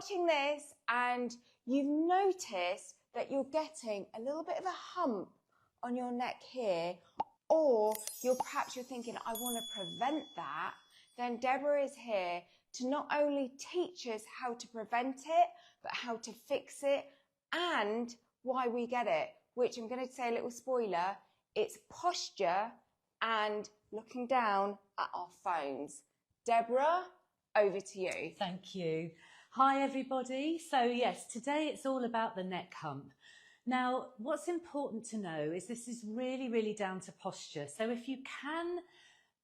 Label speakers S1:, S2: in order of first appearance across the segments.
S1: watching this and you've noticed that you're getting a little bit of a hump on your neck here, or perhaps you're thinking, I want to prevent that, then Deborah is here to not only teach us how to prevent it, but how to fix it and why we get it, which I'm going to say a little spoiler, it's posture and looking down at our phones. Deborah, over to you.
S2: Thank you. Hi, everybody. So yes, today it's all about the neck hump. Now, what's important to know is this is really, really down to posture. So if you can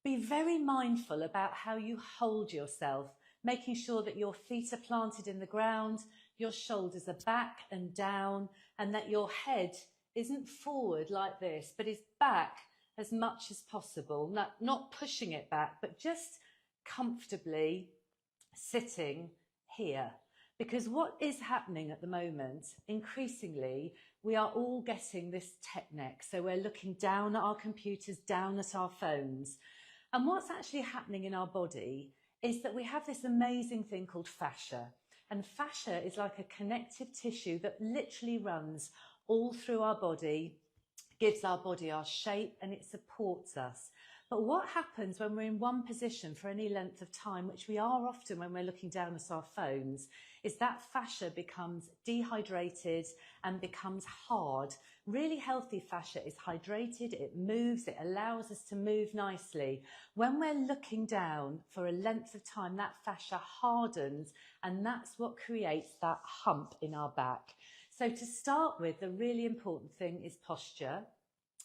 S2: be very mindful about how you hold yourself, making sure that your feet are planted in the ground, your shoulders are back and down, and that your head isn't forward like this, but is back as much as possible. Not pushing it back, but just comfortably sitting here. Because what is happening at the moment, increasingly, we are all getting this tech neck. So we're looking down at our computers, down at our phones. And what's actually happening in our body is that we have this amazing thing called fascia. And fascia is like a connective tissue that literally runs all through our body, gives our body our shape, and it supports us. But what happens when we're in one position for any length of time, which we are often when we're looking down at our phones, is that fascia becomes dehydrated and becomes hard. Really healthy fascia is hydrated, it moves, it allows us to move nicely. When we're looking down for a length of time, that fascia hardens, and that's what creates that hump in our back. So to start with, the really important thing is posture.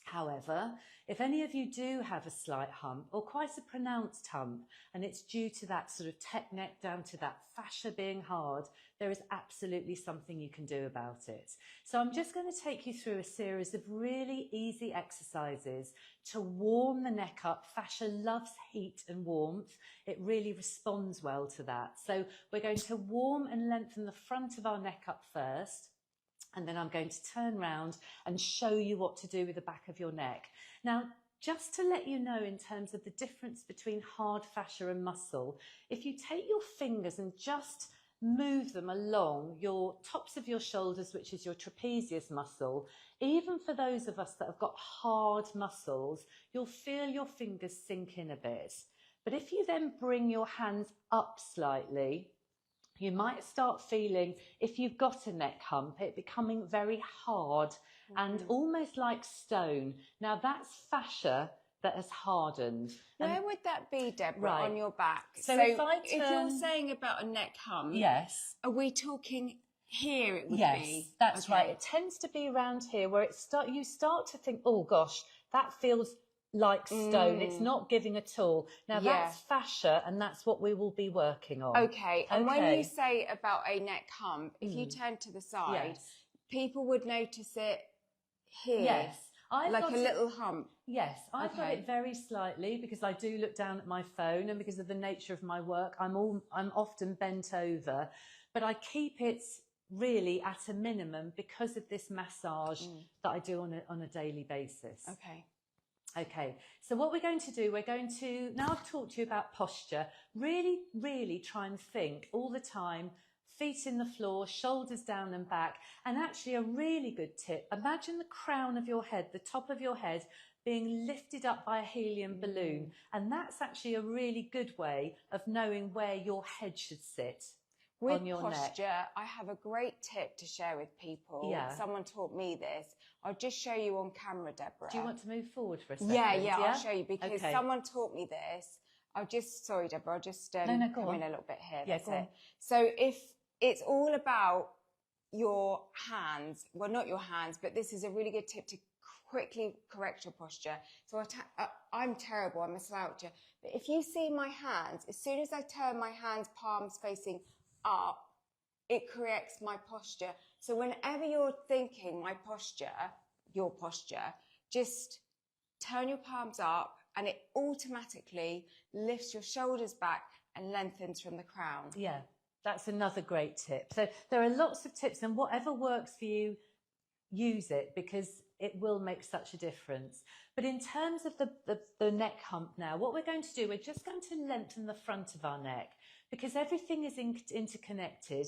S2: However, if any of you do have a slight hump or quite a pronounced hump, and it's due to that sort of tech neck down to that fascia being hard, there is absolutely something you can do about it. So I'm just going to take you through a series of really easy exercises to warm the neck up. Fascia loves heat and warmth. It really responds well to that. So we're going to warm and lengthen the front of our neck up first. And then I'm going to turn around and show you what to do with the back of your neck. Now, just to let you know in terms of the difference between hard fascia and muscle, if you take your fingers and just move them along your tops of your shoulders, which is your trapezius muscle, even for those of us that have got hard muscles, you'll feel your fingers sink in a bit. But if you then bring your hands up slightly, you might start feeling, if you've got a neck hump, it becoming very hard and almost like stone. Now that's fascia that has hardened.
S1: Where would that be, Deborah,
S2: Right.
S1: on your back?
S2: So if
S1: you're saying about a neck hump,
S2: yes,
S1: are we talking here it would
S2: yes,
S1: be?
S2: that's
S1: Okay.
S2: right. It tends to be around here where you start to think, oh gosh, that feels like stone. It's not giving at all. Now that's fascia, and that's what we will be working on.
S1: Okay. And when you say about a neck hump, if you turn to the side, people would notice it here.
S2: Yes.
S1: Like a little hump.
S2: Yes, I've got it very slightly because I do look down at my phone, and because of the nature of my work, I'm often bent over, but I keep it really at a minimum because of this massage that I do on a daily basis. Okay, so what we're going to do, now I've talked to you about posture, really, really try and think all the time, feet in the floor, shoulders down and back. And actually a really good tip, imagine the crown of your head, the top of your head, being lifted up by a helium balloon. And that's actually a really good way of knowing where your head should sit.
S1: With
S2: on your
S1: posture,
S2: neck.
S1: I have a great tip to share with people.
S2: Yeah.
S1: Someone taught me this. I'll just show you on camera, Deborah.
S2: Do you want to move forward for a second?
S1: Yeah, I'll show you because someone taught me this. Sorry, Deborah, I'll just come in a little bit here.
S2: Yeah,
S1: That's it. So if it's all about your hands, well, not your hands, but this is a really good tip to quickly correct your posture. So I'm terrible, I'm a sloucher. But if you see my hands, as soon as I turn my hands, palms facing up, it corrects my posture. So whenever you're thinking your posture, just turn your palms up and it automatically lifts your shoulders back and lengthens from the crown.
S2: Yeah, that's another great tip. So there are lots of tips, and whatever works for you, use it because it will make such a difference. But in terms of the neck hump now, what we're going to do, we're just going to lengthen the front of our neck because everything is interconnected.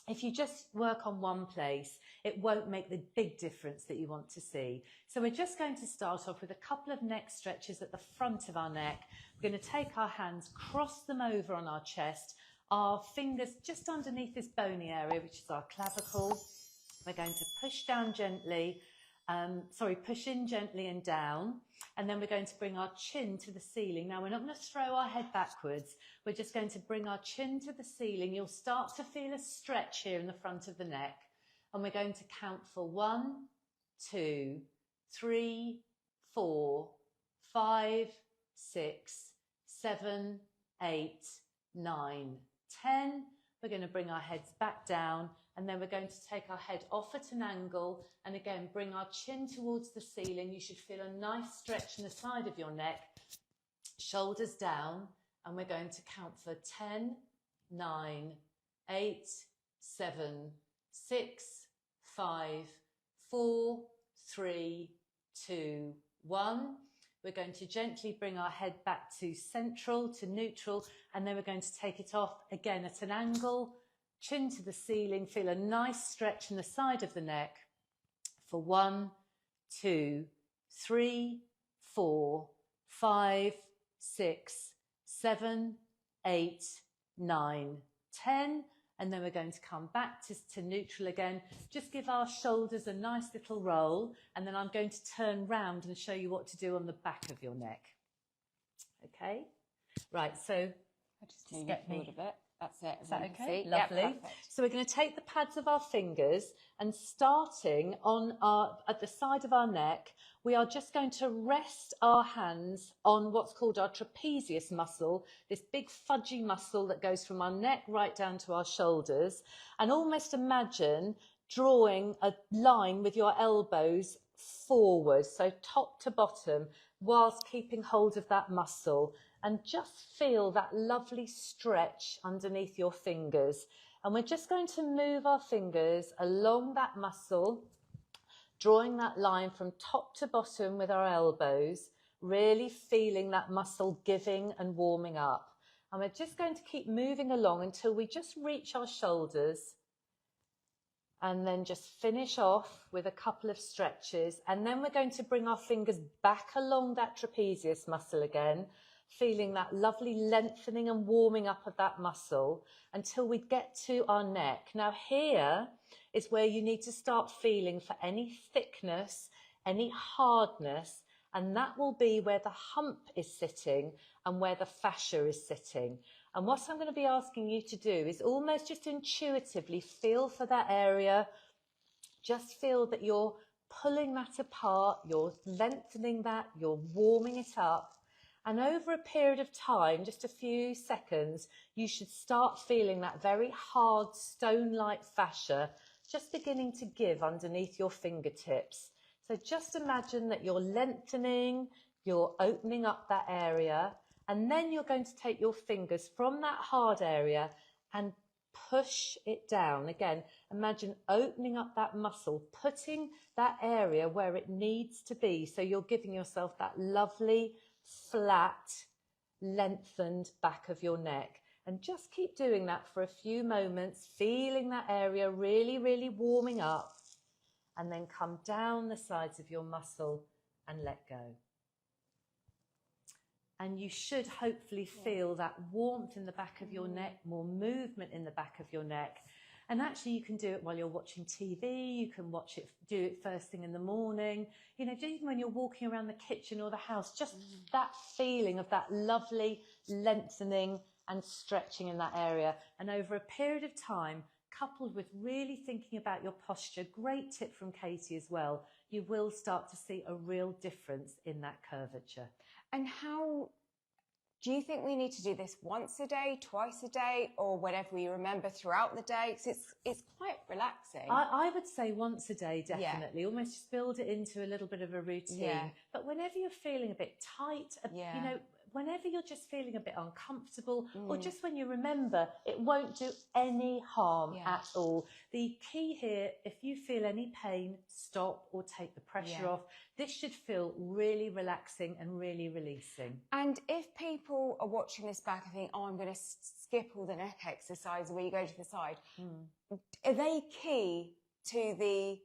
S2: if you just work on one place, it won't make the big difference that you want to see. So we're just going to start off with a couple of neck stretches at the front of our neck. We're going to take our hands, cross them over on our chest, our fingers just underneath this bony area, which is our clavicle. We're going to push down gently, push in gently and down. And then we're going to bring our chin to the ceiling. Now, we're not going to throw our head backwards. We're just going to bring our chin to the ceiling. You'll start to feel a stretch here in the front of the neck. And we're going to count for 1, 2, 3, 4, 5, 6, 7, 8, 9, 10. We're going to bring our heads back down, and then we're going to take our head off at an angle, and again bring our chin towards the ceiling. You should feel a nice stretch in the side of your neck, shoulders down, and we're going to count for 10, 9, 8, 7, 6, 5, 4, 3, 2, 1. We're going to gently bring our head back to central, to neutral, and then we're going to take it off again at an angle, chin to the ceiling. Feel a nice stretch in the side of the neck for 1, 2, 3, 4, 5, 6, 7, 8, 9, 10. And then we're going to come back to neutral again. Just give our shoulders a nice little roll, and then I'm going to turn round and show you what to do on the back of your neck. Okay? Right, so
S1: I just move it forward a bit. That's it.
S2: Is that okay?
S1: See?
S2: Lovely.
S1: Yeah, perfect.
S2: So we're going to take the pads of our fingers, and starting at the side of our neck, we are just going to rest our hands on what's called our trapezius muscle, this big fudgy muscle that goes from our neck right down to our shoulders, and almost imagine drawing a line with your elbows forward, so top to bottom, whilst keeping hold of that muscle. And just feel that lovely stretch underneath your fingers. And we're just going to move our fingers along that muscle, drawing that line from top to bottom with our elbows, really feeling that muscle giving and warming up. And we're just going to keep moving along until we just reach our shoulders, and then just finish off with a couple of stretches. And then we're going to bring our fingers back along that trapezius muscle again, feeling that lovely lengthening and warming up of that muscle until we get to our neck. Now here is where you need to start feeling for any thickness, any hardness, and that will be where the hump is sitting and where the fascia is sitting. And what I'm going to be asking you to do is almost just intuitively feel for that area. Just feel that you're pulling that apart, you're lengthening that, you're warming it up. And over a period of time, just a few seconds, you should start feeling that very hard stone-like fascia just beginning to give underneath your fingertips. So just imagine that you're lengthening, you're opening up that area, and then you're going to take your fingers from that hard area and push it down. Again, imagine opening up that muscle, putting that area where it needs to be. So you're giving yourself that lovely, flat, lengthened back of your neck. And just keep doing that for a few moments, feeling that area really, really warming up, and then come down the sides of your muscle and let go. And you should hopefully feel that warmth in the back of your neck, more movement in the back of your neck. And actually you can do it while you're watching TV, you can do it first thing in the morning, you know, even when you're walking around the kitchen or the house, just that feeling of that lovely lengthening and stretching in that area. And over a period of time, coupled with really thinking about your posture, great tip from Katie as well, you will start to see a real difference in that curvature.
S1: And how do you think we need to do this once a day, twice a day, or whenever we remember throughout the day? Because it's quite relaxing.
S2: I would say once a day, definitely. Yeah. Almost just build it into a little bit of a routine. Yeah. But whenever you're feeling a bit tight, you know, whenever you're just feeling a bit uncomfortable, or just when you remember, it won't do any harm at all. The key here, if you feel any pain, stop or take the pressure off. This should feel really relaxing and really releasing.
S1: And if people are watching this back and think, oh, I'm going to skip all the neck exercises where you go to the side, are they key to the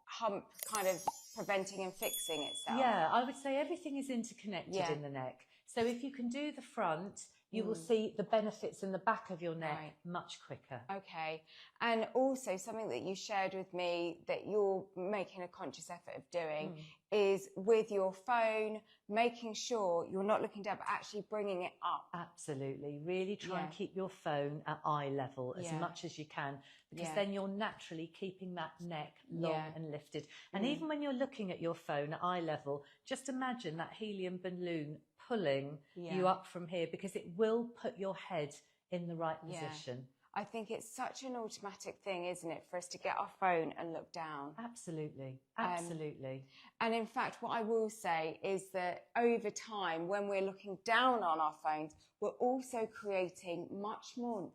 S1: hump kind of preventing and fixing itself?
S2: Yeah, I would say everything is interconnected in the neck. So if you can do the front, you will see the benefits in the back of your neck much quicker.
S1: Okay. And also something that you shared with me that you're making a conscious effort of doing is with your phone, making sure you're not looking down, but actually bringing it up.
S2: Absolutely. Really try and keep your phone at eye level as much as you can, because then you're naturally keeping that neck long and lifted. And even when you're looking at your phone at eye level, just imagine that helium balloon pulling you up from here, because it will put your head in the right position.
S1: I think it's such an automatic thing, isn't it, for us to get our phone and look down?
S2: Absolutely, absolutely.
S1: And in fact, what I will say is that over time, when we're looking down on our phones, we're also creating much more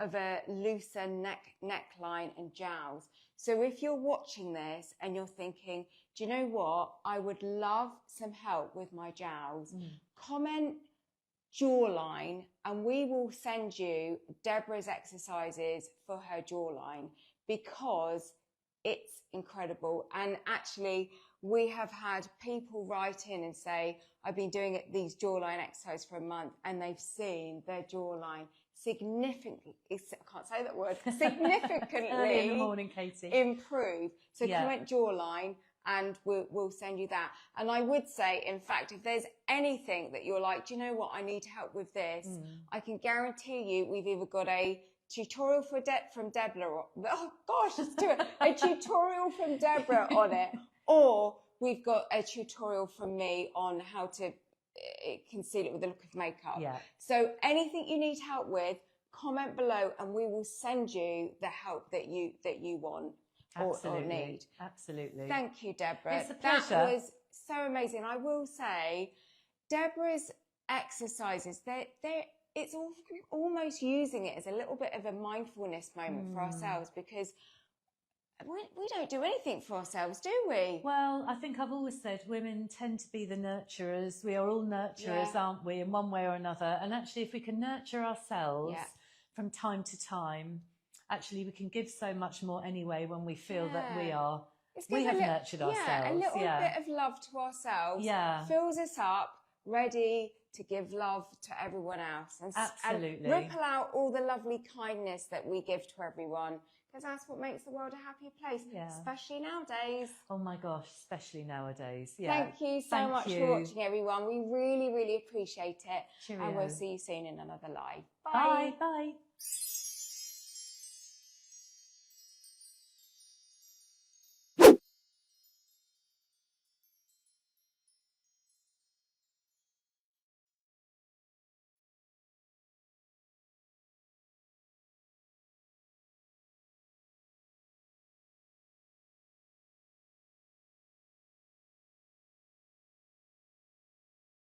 S1: of a looser neckline and jowls. So if you're watching this and you're thinking, do you know what? I would love some help with my jowls. Comment jawline and we will send you Deborah's exercises for her jawline, because it's incredible. And actually we have had people write in and say, I've been doing these jawline exercises for a month and they've seen their jawline significantly, I can't say that word, significantly
S2: early in the morning, Katie,
S1: improve. So comment jawline and we'll send you that. And I would say, in fact, if there's anything that you're like, do you know what, I need help with this, I can guarantee you we've either got a tutorial from Deborah, oh gosh, let's do it, a tutorial from Deborah on it, or we've got a tutorial from me on how to conceal it with a look of makeup. So anything you need help with, comment below and we will send you the help that you want. Or need.
S2: Absolutely.
S1: Thank you, Deborah.
S2: It's a pleasure.
S1: That was so amazing. I will say, Deborah's exercises, it's almost using it as a little bit of a mindfulness moment for ourselves, because we don't do anything for ourselves, do we?
S2: Well, I think I've always said women tend to be the nurturers. We are all nurturers, aren't we, in one way or another? And actually, if we can nurture ourselves from time to time, actually, we can give so much more anyway when we feel that we have nurtured ourselves.
S1: Yeah, a little bit of love to ourselves fills us up, ready to give love to everyone else. And ripple out all the lovely kindness that we give to everyone, because that's what makes the world a happier place, especially nowadays.
S2: Oh my gosh, especially nowadays.
S1: Thank you so much for watching, everyone. We really, really appreciate it.
S2: Cheerio.
S1: And we'll see you soon in another live.
S2: Bye. Bye.